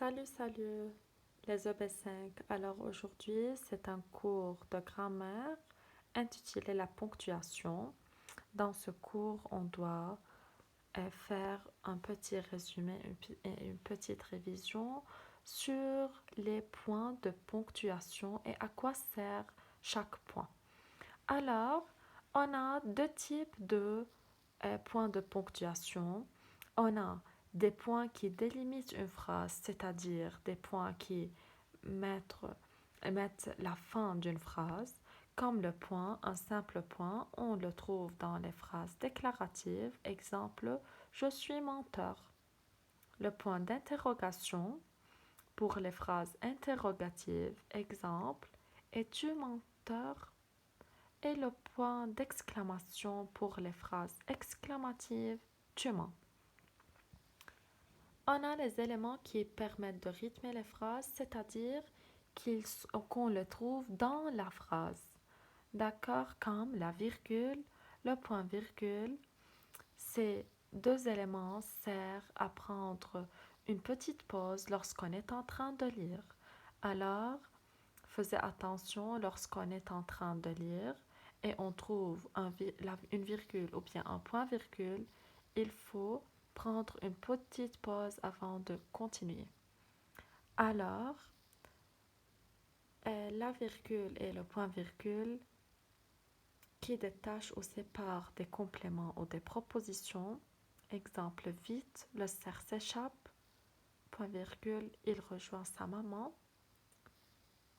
Salut les EB5. Alors aujourd'hui, c'est un cours de grammaire intitulé La ponctuation. Dans ce cours, on doit faire un petit résumé et une petite révision sur les points de ponctuation et à quoi sert chaque point. Alors, on a deux types de points de ponctuation. On a des points qui délimitent une phrase, c'est-à-dire des points qui mettent, mettent la fin d'une phrase, comme le point, un simple point, on le trouve dans les phrases déclaratives. Exemple, je suis menteur. Le point d'interrogation pour les phrases interrogatives. Exemple, es-tu menteur? Et le point d'exclamation pour les phrases exclamatives, tu mens. On a les éléments qui permettent de rythmer les phrases, c'est-à-dire qu'on le trouve dans la phrase. D'accord, comme la virgule, le point virgule. Ces deux éléments servent à prendre une petite pause lorsqu'on est en train de lire. Alors, faisez attention lorsqu'on est en train de lire et on trouve une virgule ou bien un point virgule, il faut prendre une petite pause avant de continuer. Alors, la virgule et le point virgule qui détachent ou séparent des compléments ou des propositions. Exemple, vite, le cerf s'échappe. Point virgule, il rejoint sa maman.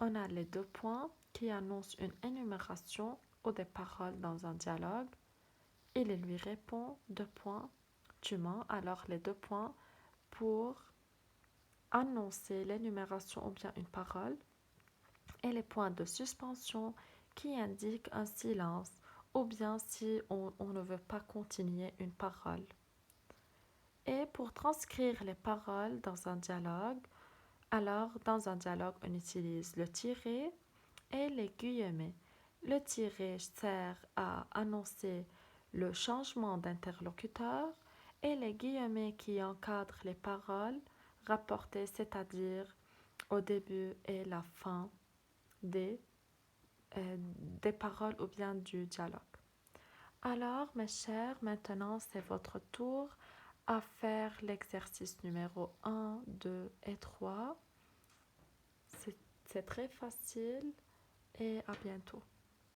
On a les deux points qui annoncent une énumération ou des paroles dans un dialogue. Il lui répond, deux points, tu mens. Alors les deux points pour annoncer l'énumération ou bien une parole. Et les points de suspension qui indiquent un silence ou bien si on ne veut pas continuer une parole. Et pour transcrire les paroles dans un dialogue, alors dans un dialogue on utilise le tiret et les guillemets. Le tiret sert à annoncer le changement d'interlocuteur et les guillemets qui encadrent les paroles rapportées, c'est-à-dire au début et la fin des, des paroles ou bien du dialogue. Alors, mes chers, maintenant c'est votre tour à faire l'exercice numéro 1, 2 et 3. C'est très facile et à bientôt.